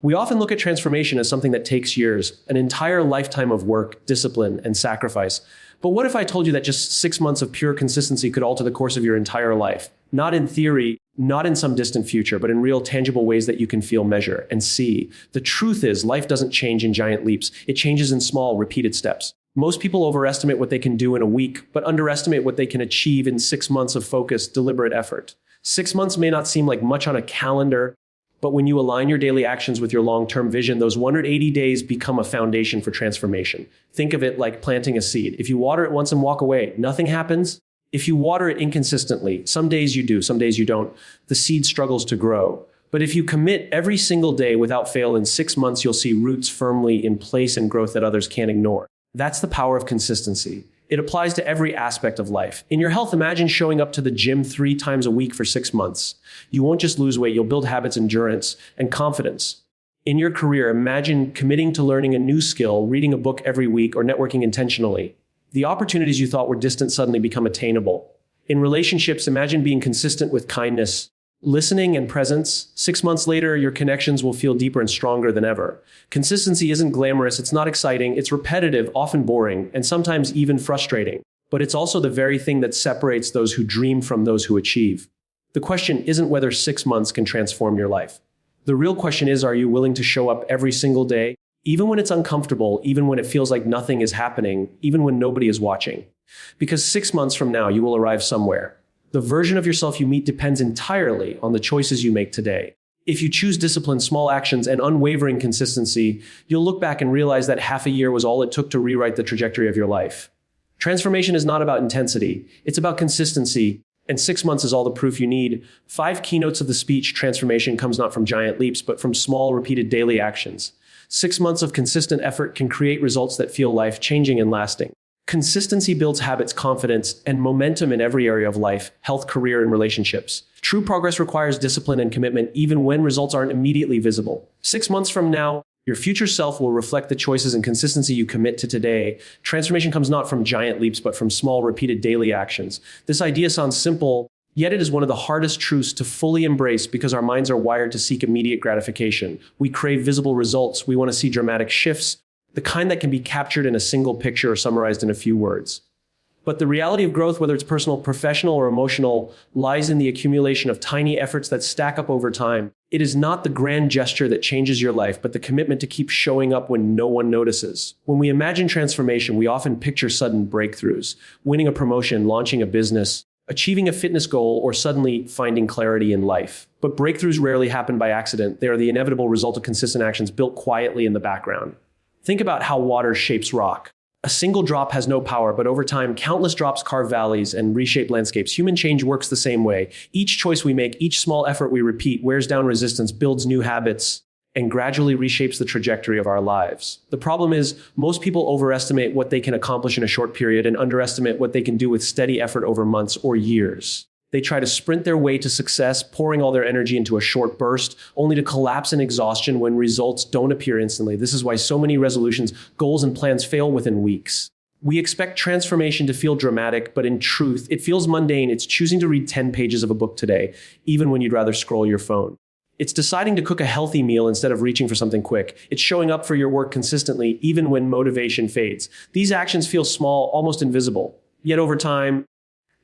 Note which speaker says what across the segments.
Speaker 1: We often look at transformation as something that takes years, an entire lifetime of work, discipline, and sacrifice. But what if I told you that just 6 months of pure consistency could alter the course of your entire life? Not in theory, not in some distant future, but in real tangible ways that you can feel, measure, and see. The truth is, life doesn't change in giant leaps. It changes in small, repeated steps. Most people overestimate what they can do in a week, but underestimate what they can achieve in 6 months of focused, deliberate effort. 6 months may not seem like much on a calendar, but when you align your daily actions with your long-term vision, those 180 days become a foundation for transformation. Think of it like planting a seed. If you water it once and walk away, nothing happens. If you water it inconsistently, some days you do, some days you don't, the seed struggles to grow. But if you commit every single day without fail, in 6 months, you'll see roots firmly in place and growth that others can't ignore. That's the power of consistency. It applies to every aspect of life. In your health, imagine showing up to the gym 3 times a week for 6 months. You won't just lose weight, you'll build habits, endurance, and confidence. In your career, imagine committing to learning a new skill, reading a book every week, or networking intentionally. The opportunities you thought were distant suddenly become attainable. In relationships, imagine being consistent with kindness, listening, and presence. 6 months later, your connections will feel deeper and stronger than ever. Consistency isn't glamorous, it's not exciting, it's repetitive, often boring, and sometimes even frustrating. But it's also the very thing that separates those who dream from those who achieve. The question isn't whether 6 months can transform your life. The real question is, are you willing to show up every single day, even when it's uncomfortable, even when it feels like nothing is happening, even when nobody is watching? Because 6 months from now, you will arrive somewhere. The version of yourself you meet depends entirely on the choices you make today. If you choose discipline, small actions, and unwavering consistency, you'll look back and realize that half a year was all it took to rewrite the trajectory of your life. Transformation is not about intensity, it's about consistency, and 6 months is all the proof you need. 5 keynotes of the speech: transformation comes not from giant leaps, but from small, repeated daily actions. 6 months of consistent effort can create results that feel life-changing and lasting. Consistency builds habits, confidence, and momentum in every area of life: health, career, and relationships. True progress requires discipline and commitment, even when results aren't immediately visible. 6 months from now, your future self will reflect the choices and consistency you commit to today. Transformation comes not from giant leaps, but from small, repeated daily actions. This idea sounds simple, yet it is one of the hardest truths to fully embrace because our minds are wired to seek immediate gratification. We crave visible results. We want to see dramatic shifts, the kind that can be captured in a single picture or summarized in a few words. But the reality of growth, whether it's personal, professional, or emotional, lies in the accumulation of tiny efforts that stack up over time. It is not the grand gesture that changes your life, but the commitment to keep showing up when no one notices. When we imagine transformation, we often picture sudden breakthroughs: winning a promotion, launching a business, achieving a fitness goal, or suddenly finding clarity in life. But breakthroughs rarely happen by accident. They are the inevitable result of consistent actions built quietly in the background. Think about how water shapes rock. A single drop has no power, but over time, countless drops carve valleys and reshape landscapes. Human change works the same way. Each choice we make, each small effort we repeat, wears down resistance, builds new habits, and gradually reshapes the trajectory of our lives. The problem is, most people overestimate what they can accomplish in a short period and underestimate what they can do with steady effort over months or years. They try to sprint their way to success, pouring all their energy into a short burst, only to collapse in exhaustion when results don't appear instantly. This is why so many resolutions, goals, and plans fail within weeks. We expect transformation to feel dramatic, but in truth, it feels mundane. It's choosing to read 10 pages of a book today, even when you'd rather scroll your phone. It's deciding to cook a healthy meal instead of reaching for something quick. It's showing up for your work consistently, even when motivation fades. These actions feel small, almost invisible. Yet over time,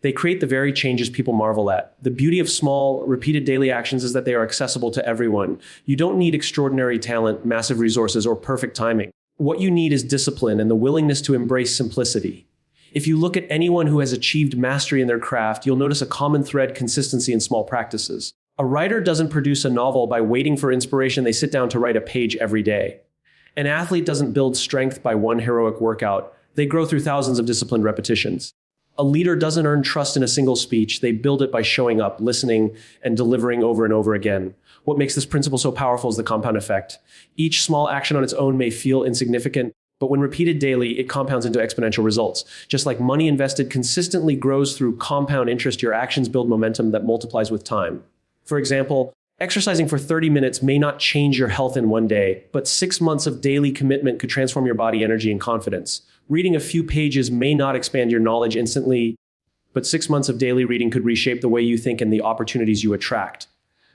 Speaker 1: they create the very changes people marvel at. The beauty of small, repeated daily actions is that they are accessible to everyone. You don't need extraordinary talent, massive resources, or perfect timing. What you need is discipline and the willingness to embrace simplicity. If you look at anyone who has achieved mastery in their craft, you'll notice a common thread: consistency in small practices. A writer doesn't produce a novel by waiting for inspiration. They sit down to write a page every day. An athlete doesn't build strength by one heroic workout. They grow through thousands of disciplined repetitions. A leader doesn't earn trust in a single speech. They build it by showing up, listening, and delivering over and over again. What makes this principle so powerful is the compound effect. Each small action on its own may feel insignificant, but when repeated daily, it compounds into exponential results. Just like money invested consistently grows through compound interest, your actions build momentum that multiplies with time. For example, exercising for 30 minutes may not change your health in one day, but 6 months of daily commitment could transform your body, energy, and confidence. Reading a few pages may not expand your knowledge instantly, but 6 months of daily reading could reshape the way you think and the opportunities you attract.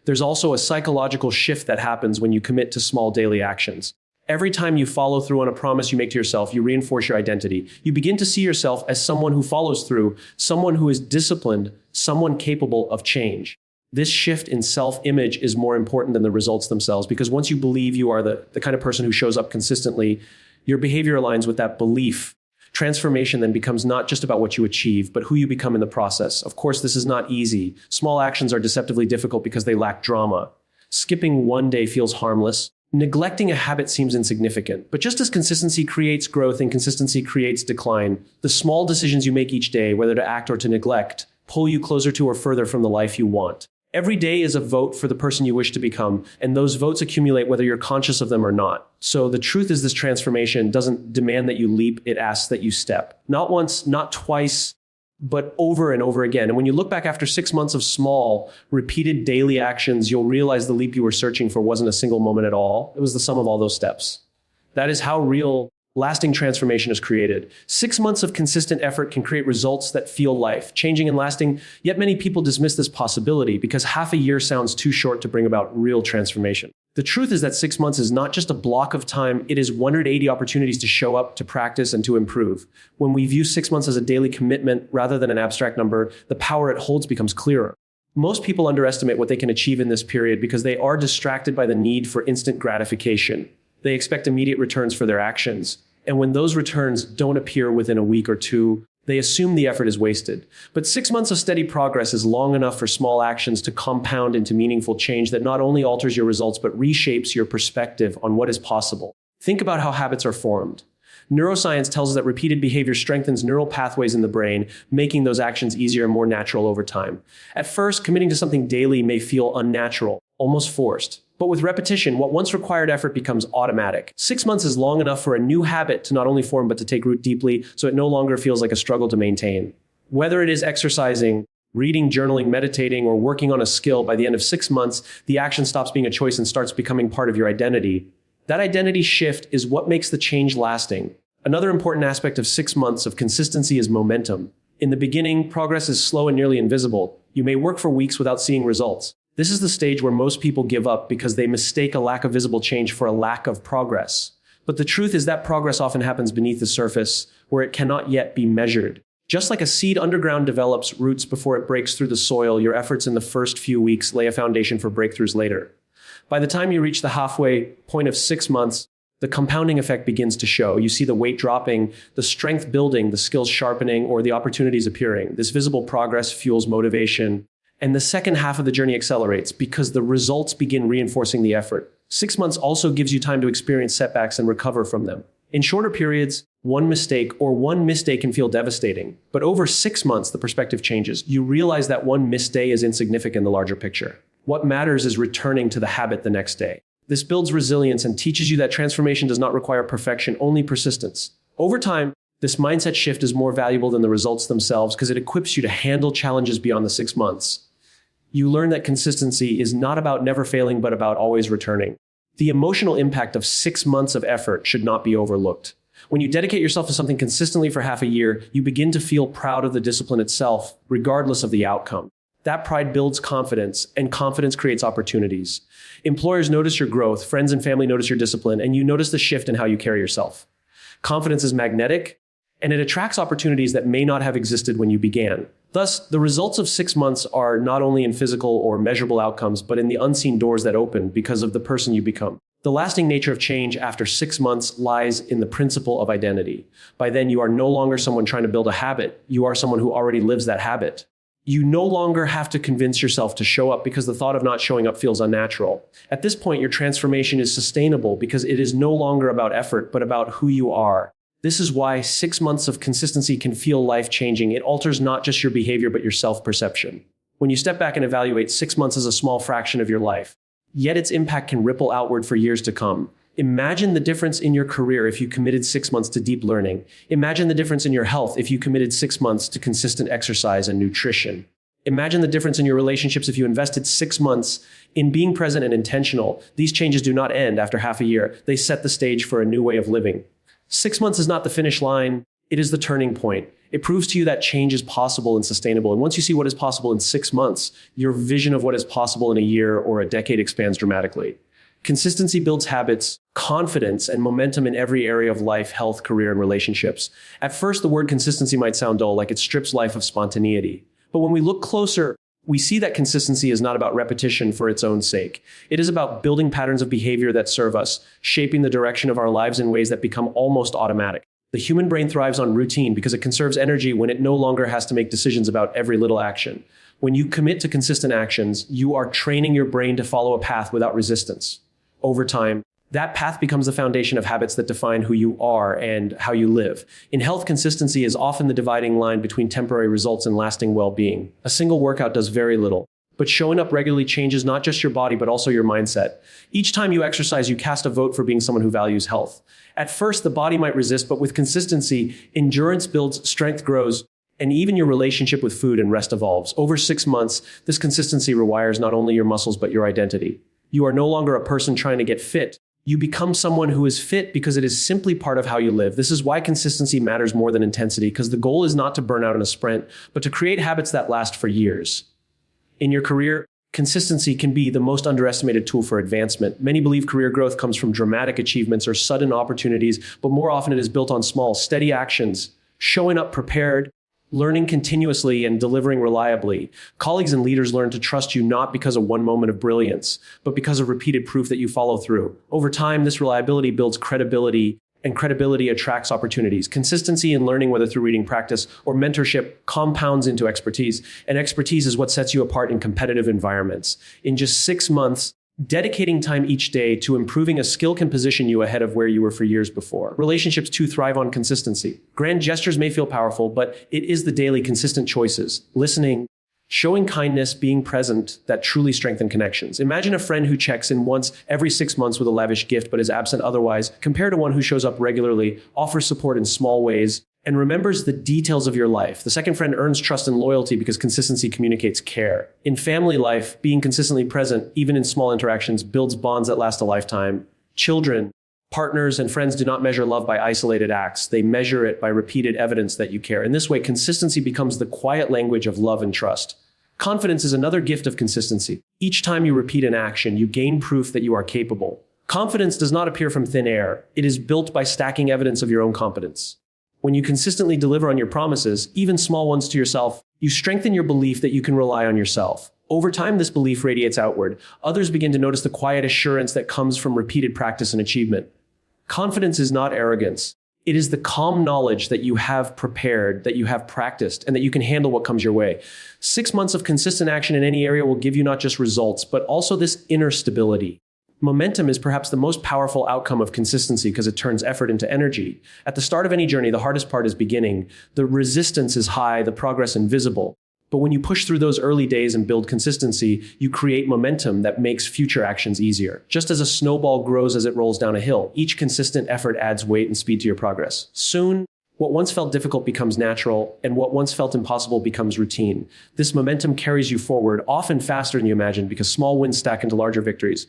Speaker 1: There's also a psychological shift that happens when you commit to small daily actions. Every time you follow through on a promise you make to yourself, you reinforce your identity. You begin to see yourself as someone who follows through, someone who is disciplined, someone capable of change. This shift in self-image is more important than the results themselves, because once you believe you are the kind of person who shows up consistently, your behavior aligns with that belief. Transformation then becomes not just about what you achieve, but who you become in the process. Of course, this is not easy. Small actions are deceptively difficult because they lack drama. Skipping one day feels harmless. Neglecting a habit seems insignificant. But just as consistency creates growth, inconsistency creates decline. The small decisions you make each day, whether to act or to neglect, pull you closer to or further from the life you want. Every day is a vote for the person you wish to become, and those votes accumulate whether you're conscious of them or not. So the truth is, this transformation doesn't demand that you leap, it asks that you step. Not once, not twice, but over and over again. And when you look back after 6 months of small, repeated daily actions, you'll realize the leap you were searching for wasn't a single moment at all. It was the sum of all those steps. That is how real, lasting transformation is created. 6 months of consistent effort can create results that feel life-changing and lasting, yet many people dismiss this possibility because half a year sounds too short to bring about real transformation. The truth is that 6 months is not just a block of time, it is 180 opportunities to show up, to practice, and to improve. When we view 6 months as a daily commitment rather than an abstract number, the power it holds becomes clearer. Most people underestimate what they can achieve in this period because they are distracted by the need for instant gratification. They expect immediate returns for their actions. And when those returns don't appear within a week or two, they assume the effort is wasted. But 6 months of steady progress is long enough for small actions to compound into meaningful change that not only alters your results, but reshapes your perspective on what is possible. Think about how habits are formed. Neuroscience tells us that repeated behavior strengthens neural pathways in the brain, making those actions easier and more natural over time. At first, committing to something daily may feel unnatural, almost forced. But with repetition, what once required effort becomes automatic. 6 months is long enough for a new habit to not only form, but to take root deeply, so it no longer feels like a struggle to maintain. Whether it is exercising, reading, journaling, meditating, or working on a skill, by the end of 6 months, the action stops being a choice and starts becoming part of your identity. That identity shift is what makes the change lasting. Another important aspect of 6 months of consistency is momentum. In the beginning, progress is slow and nearly invisible. You may work for weeks without seeing results. This is the stage where most people give up because they mistake a lack of visible change for a lack of progress. But the truth is that progress often happens beneath the surface, where it cannot yet be measured. Just like a seed underground develops roots before it breaks through the soil, your efforts in the first few weeks lay a foundation for breakthroughs later. By the time you reach the halfway point of 6 months, the compounding effect begins to show. You see the weight dropping, the strength building, the skills sharpening, or the opportunities appearing. This visible progress fuels motivation. And the second half of the journey accelerates because the results begin reinforcing the effort. 6 months also gives you time to experience setbacks and recover from them. In shorter periods, one mistake or one misday can feel devastating. But over 6 months, the perspective changes. You realize that one misday is insignificant in the larger picture. What matters is returning to the habit the next day. This builds resilience and teaches you that transformation does not require perfection, only persistence. Over time, this mindset shift is more valuable than the results themselves because it equips you to handle challenges beyond the 6 months. You learn that consistency is not about never failing, but about always returning. The emotional impact of 6 months of effort should not be overlooked. When you dedicate yourself to something consistently for half a year, you begin to feel proud of the discipline itself, regardless of the outcome. That pride builds confidence, and confidence creates opportunities. Employers notice your growth, friends and family notice your discipline, and you notice the shift in how you carry yourself. Confidence is magnetic, and it attracts opportunities that may not have existed when you began. Thus, the results of 6 months are not only in physical or measurable outcomes, but in the unseen doors that open because of the person you become. The lasting nature of change after 6 months lies in the principle of identity. By then, you are no longer someone trying to build a habit. You are someone who already lives that habit. You no longer have to convince yourself to show up because the thought of not showing up feels unnatural. At this point, your transformation is sustainable because it is no longer about effort, but about who you are. This is why 6 months of consistency can feel life-changing. It alters not just your behavior, but your self-perception. When you step back and evaluate, 6 months is a small fraction of your life, yet its impact can ripple outward for years to come. Imagine the difference in your career if you committed 6 months to deep learning. Imagine the difference in your health if you committed 6 months to consistent exercise and nutrition. Imagine the difference in your relationships if you invested 6 months in being present and intentional. These changes do not end after half a year. They set the stage for a new way of living. 6 months is not the finish line. It is the turning point. It proves to you that change is possible and sustainable. And once you see what is possible in 6 months, your vision of what is possible in a year or a decade expands dramatically. Consistency builds habits, confidence, and momentum in every area of life, health, career, and relationships. At first, the word consistency might sound dull, like it strips life of spontaneity. But when we look closer, we see that consistency is not about repetition for its own sake. It is about building patterns of behavior that serve us, shaping the direction of our lives in ways that become almost automatic. The human brain thrives on routine because it conserves energy when it no longer has to make decisions about every little action. When you commit to consistent actions, you are training your brain to follow a path without resistance. Over time, that path becomes the foundation of habits that define who you are and how you live. In health, consistency is often the dividing line between temporary results and lasting well-being. A single workout does very little, but showing up regularly changes not just your body, but also your mindset. Each time you exercise, you cast a vote for being someone who values health. At first, the body might resist, but with consistency, endurance builds, strength grows, and even your relationship with food and rest evolves. Over 6 months, this consistency rewires not only your muscles, but your identity. You are no longer a person trying to get fit. You become someone who is fit because it is simply part of how you live. This is why consistency matters more than intensity, because the goal is not to burn out in a sprint, but to create habits that last for years. In your career, consistency can be the most underestimated tool for advancement. Many believe career growth comes from dramatic achievements or sudden opportunities, but more often it is built on small, steady actions, showing up prepared, learning continuously, and delivering reliably. Colleagues and leaders learn to trust you not because of one moment of brilliance, but because of repeated proof that you follow through. Over time, this reliability builds credibility, and credibility attracts opportunities. Consistency in learning, whether through reading, practice, or mentorship, compounds into expertise. And expertise is what sets you apart in competitive environments. In just 6 months, dedicating time each day to improving a skill can position you ahead of where you were for years before. Relationships too thrive on consistency. Grand gestures may feel powerful, but it is the daily consistent choices, listening, showing kindness, being present, that truly strengthen connections. Imagine a friend who checks in once every 6 months with a lavish gift but is absent otherwise, compared to one who shows up regularly, offers support in small ways, and remembers the details of your life. The second friend earns trust and loyalty because consistency communicates care. In family life, being consistently present, even in small interactions, builds bonds that last a lifetime. Children, partners, and friends do not measure love by isolated acts. They measure it by repeated evidence that you care. In this way, consistency becomes the quiet language of love and trust. Confidence is another gift of consistency. Each time you repeat an action, you gain proof that you are capable. Confidence does not appear from thin air. It is built by stacking evidence of your own competence. When you consistently deliver on your promises, even small ones to yourself, you strengthen your belief that you can rely on yourself. Over time, this belief radiates outward. Others begin to notice the quiet assurance that comes from repeated practice and achievement. Confidence is not arrogance. It is the calm knowledge that you have prepared, that you have practiced, and that you can handle what comes your way. 6 months of consistent action in any area will give you not just results, but also this inner stability. Momentum is perhaps the most powerful outcome of consistency because it turns effort into energy. At the start of any journey, the hardest part is beginning. The resistance is high, the progress invisible. But when you push through those early days and build consistency, you create momentum that makes future actions easier. Just as a snowball grows as it rolls down a hill, each consistent effort adds weight and speed to your progress. Soon, what once felt difficult becomes natural, and what once felt impossible becomes routine. This momentum carries you forward, often faster than you imagined, because small wins stack into larger victories.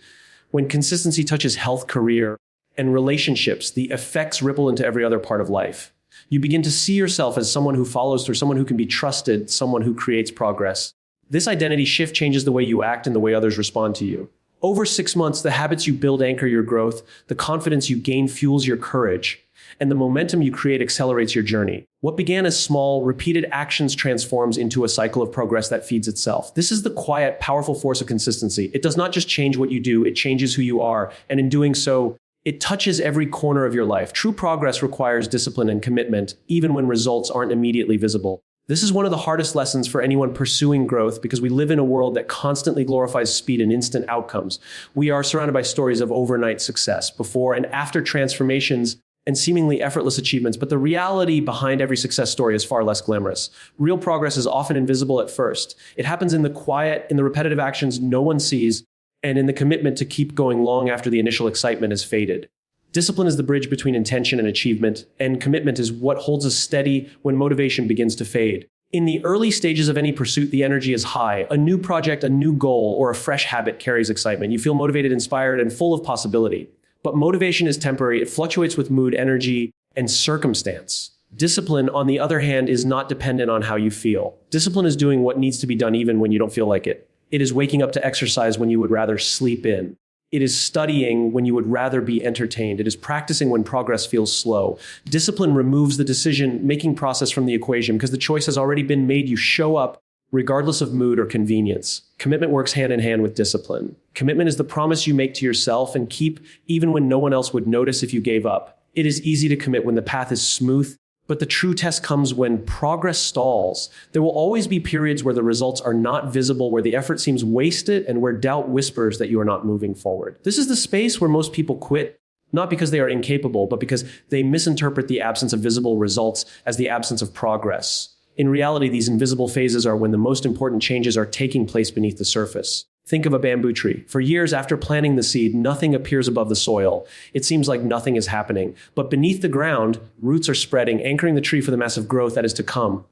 Speaker 1: When consistency touches health, career, and relationships, the effects ripple into every other part of life. You begin to see yourself as someone who follows through, someone who can be trusted, someone who creates progress. This identity shift changes the way you act and the way others respond to you. Over 6 months, the habits you build anchor your growth, the confidence you gain fuels your courage, and the momentum you create accelerates your journey. What began as small, repeated actions transforms into a cycle of progress that feeds itself. This is the quiet, powerful force of consistency. It does not just change what you do, it changes who you are, and in doing so, it touches every corner of your life. True progress requires discipline and commitment, even when results aren't immediately visible. This is one of the hardest lessons for anyone pursuing growth because we live in a world that constantly glorifies speed and instant outcomes. We are surrounded by stories of overnight success, before and after transformations, and seemingly effortless achievements, but the reality behind every success story is far less glamorous. Real progress is often invisible at first. It happens in the quiet, in the repetitive actions no one sees, and in the commitment to keep going long after the initial excitement has faded. Discipline is the bridge between intention and achievement, and commitment is what holds us steady when motivation begins to fade. In the early stages of any pursuit, the energy is high. A new project, a new goal, or a fresh habit carries excitement. You feel motivated, inspired, and full of possibility. But motivation is temporary. It fluctuates with mood, energy, and circumstance. Discipline, on the other hand, is not dependent on how you feel. Discipline is doing what needs to be done even when you don't feel like it. It is waking up to exercise when you would rather sleep in. It is studying when you would rather be entertained. It is practicing when progress feels slow. Discipline removes the decision-making process from the equation because the choice has already been made. You show up regardless of mood or convenience. Commitment works hand in hand with discipline. Commitment is the promise you make to yourself and keep even when no one else would notice if you gave up. It is easy to commit when the path is smooth, but the true test comes when progress stalls. There will always be periods where the results are not visible, where the effort seems wasted, and where doubt whispers that you are not moving forward. This is the space where most people quit, not because they are incapable, but because they misinterpret the absence of visible results as the absence of progress. In reality, these invisible phases are when the most important changes are taking place beneath the surface. Think of a bamboo tree. For years after planting the seed, nothing appears above the soil. It seems like nothing is happening. But beneath the ground, roots are spreading, anchoring the tree for the massive growth that is to come.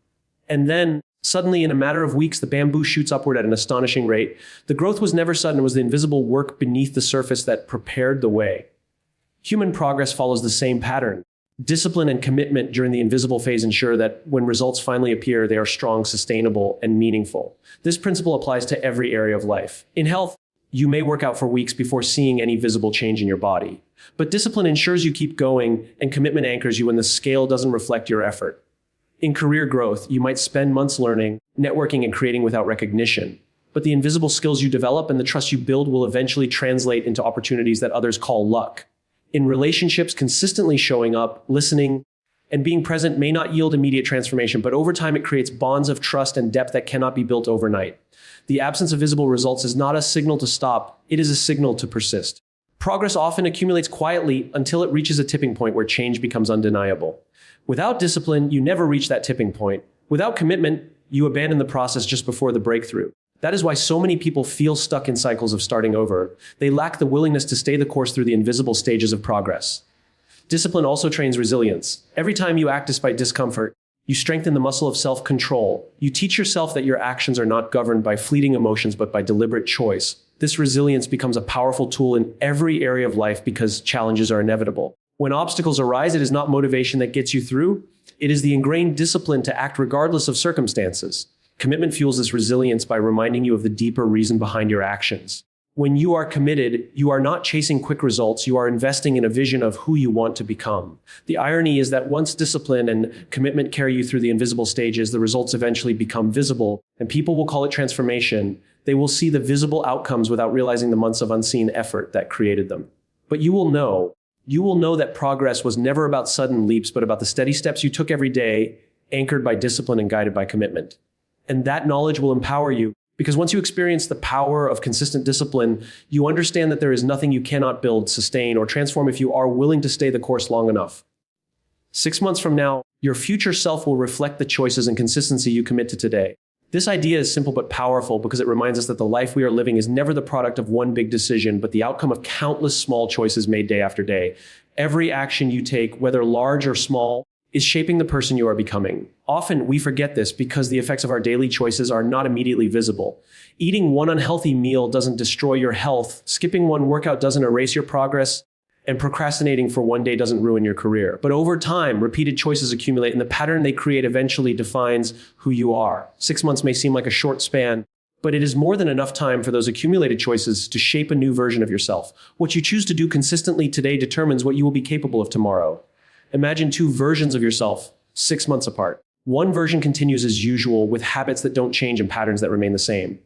Speaker 1: And then, suddenly, in a matter of weeks, the bamboo shoots upward at an astonishing rate. The growth was never sudden. It was the invisible work beneath the surface that prepared the way. Human progress follows the same pattern. Discipline and commitment during the invisible phase ensure that when results finally appear, they are strong, sustainable, and meaningful. This principle applies to every area of life. In health, you may work out for weeks before seeing any visible change in your body. But discipline ensures you keep going, and commitment anchors you when the scale doesn't reflect your effort. In career growth, you might spend months learning, networking, and creating without recognition. But the invisible skills you develop and the trust you build will eventually translate into opportunities that others call luck. In relationships, consistently showing up, listening, and being present may not yield immediate transformation, but over time it creates bonds of trust and depth that cannot be built overnight. The absence of visible results is not a signal to stop, it is a signal to persist. Progress often accumulates quietly until it reaches a tipping point where change becomes undeniable. Without discipline, you never reach that tipping point. Without commitment, you abandon the process just before the breakthrough. That is why so many people feel stuck in cycles of starting over. They lack the willingness to stay the course through the invisible stages of progress. Discipline also trains resilience. Every time you act despite discomfort, you strengthen the muscle of self-control. You teach yourself that your actions are not governed by fleeting emotions, but by deliberate choice. This resilience becomes a powerful tool in every area of life because challenges are inevitable. When obstacles arise, it is not motivation that gets you through. It is the ingrained discipline to act regardless of circumstances. Commitment fuels this resilience by reminding you of the deeper reason behind your actions. When you are committed, you are not chasing quick results, you are investing in a vision of who you want to become. The irony is that once discipline and commitment carry you through the invisible stages, the results eventually become visible, and people will call it transformation. They will see the visible outcomes without realizing the months of unseen effort that created them. But you will know that progress was never about sudden leaps, but about the steady steps you took every day, anchored by discipline and guided by commitment. And that knowledge will empower you, because once you experience the power of consistent discipline, you understand that there is nothing you cannot build, sustain, or transform if you are willing to stay the course long enough. 6 months from now, your future self will reflect the choices and consistency you commit to today. This idea is simple but powerful because it reminds us that the life we are living is never the product of one big decision, but the outcome of countless small choices made day after day. Every action you take, whether large or small, is shaping the person you are becoming. Often we forget this because the effects of our daily choices are not immediately visible. Eating one unhealthy meal doesn't destroy your health, skipping one workout doesn't erase your progress, and procrastinating for one day doesn't ruin your career. But over time, repeated choices accumulate, and the pattern they create eventually defines who you are. 6 months may seem like a short span, but it is more than enough time for those accumulated choices to shape a new version of yourself. What you choose to do consistently today determines what you will be capable of tomorrow. Imagine two versions of yourself, 6 months apart. One version continues as usual with habits that don't change and patterns that remain the same.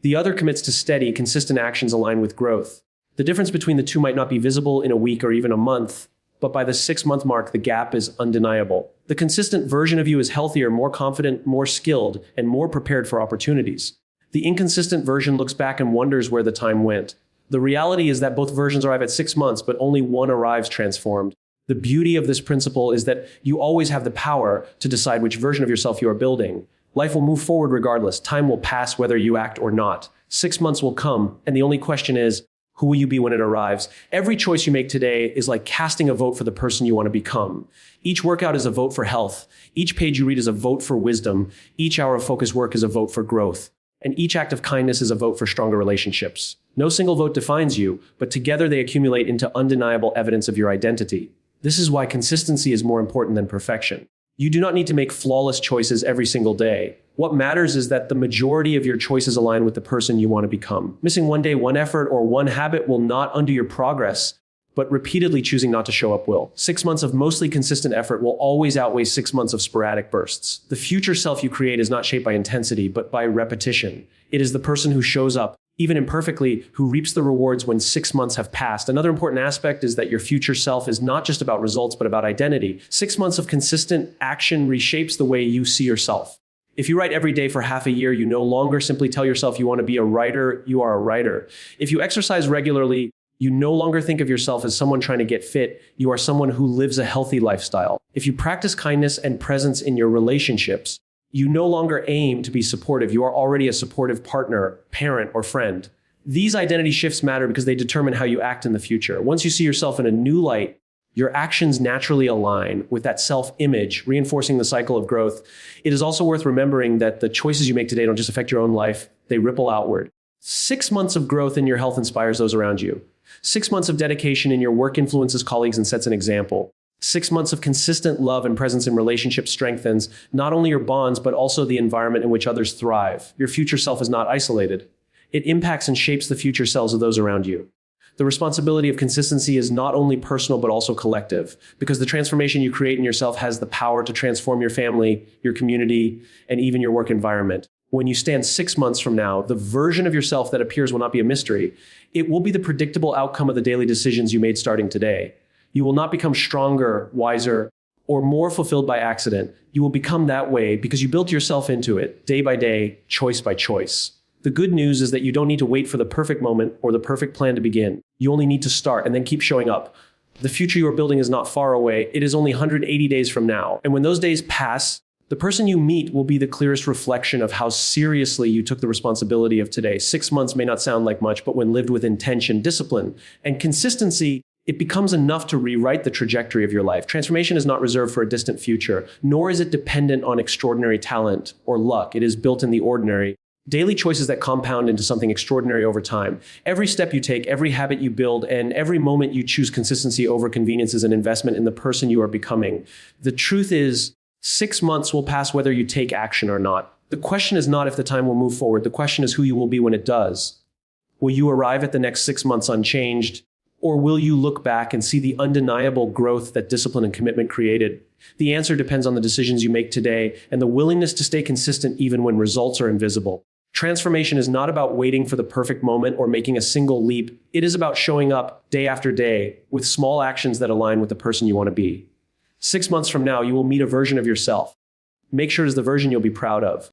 Speaker 1: The other commits to steady, consistent actions aligned with growth. The difference between the two might not be visible in a week or even a month, but by the 6-month mark, the gap is undeniable. The consistent version of you is healthier, more confident, more skilled, and more prepared for opportunities. The inconsistent version looks back and wonders where the time went. The reality is that both versions arrive at 6 months, but only one arrives transformed. The beauty of this principle is that you always have the power to decide which version of yourself you are building. Life will move forward regardless. Time will pass whether you act or not. 6 months will come, and the only question is, who will you be when it arrives? Every choice you make today is like casting a vote for the person you want to become. Each workout is a vote for health. Each page you read is a vote for wisdom. Each hour of focused work is a vote for growth. And each act of kindness is a vote for stronger relationships. No single vote defines you, but together they accumulate into undeniable evidence of your identity. This is why consistency is more important than perfection. You do not need to make flawless choices every single day. What matters is that the majority of your choices align with the person you want to become. Missing one day, one effort, or one habit will not undo your progress, but repeatedly choosing not to show up will. 6 months of mostly consistent effort will always outweigh 6 months of sporadic bursts. The future self you create is not shaped by intensity, but by repetition. It is the person who shows up, even imperfectly, who reaps the rewards when 6 months have passed. Another important aspect is that your future self is not just about results, but about identity. 6 months of consistent action reshapes the way you see yourself. If you write every day for half a year, you no longer simply tell yourself you want to be a writer, you are a writer. If you exercise regularly, you no longer think of yourself as someone trying to get fit, you are someone who lives a healthy lifestyle. If you practice kindness and presence in your relationships, you no longer aim to be supportive, you are already a supportive partner, parent, or friend. These identity shifts matter because they determine how you act in the future. Once you see yourself in a new light, your actions naturally align with that self-image, reinforcing the cycle of growth. It is also worth remembering that the choices you make today don't just affect your own life, they ripple outward. 6 months of growth in your health inspires those around you. 6 months of dedication in your work influences colleagues and sets an example. 6 months of consistent love and presence in relationships strengthens not only your bonds, but also the environment in which others thrive. Your future self is not isolated. It impacts and shapes the future selves of those around you. The responsibility of consistency is not only personal, but also collective, because the transformation you create in yourself has the power to transform your family, your community, and even your work environment. When you stand 6 months from now, the version of yourself that appears will not be a mystery. It will be the predictable outcome of the daily decisions you made starting today. You will not become stronger, wiser, or more fulfilled by accident. You will become that way because you built yourself into it, day by day, choice by choice. The good news is that you don't need to wait for the perfect moment or the perfect plan to begin. You only need to start and then keep showing up. The future you are building is not far away. It is only 180 days from now. And when those days pass, the person you meet will be the clearest reflection of how seriously you took the responsibility of today. 6 months may not sound like much, but when lived with intention, discipline, and consistency, it becomes enough to rewrite the trajectory of your life. Transformation is not reserved for a distant future, nor is it dependent on extraordinary talent or luck. It is built in the ordinary. Daily choices that compound into something extraordinary over time. Every step you take, every habit you build, and every moment you choose consistency over convenience is an investment in the person you are becoming. The truth is, 6 months will pass whether you take action or not. The question is not if the time will move forward. The question is who you will be when it does. Will you arrive at the next 6 months unchanged? Or will you look back and see the undeniable growth that discipline and commitment created? The answer depends on the decisions you make today and the willingness to stay consistent even when results are invisible. Transformation is not about waiting for the perfect moment or making a single leap. It is about showing up day after day with small actions that align with the person you want to be. 6 months from now, you will meet a version of yourself. Make sure it is the version you'll be proud of.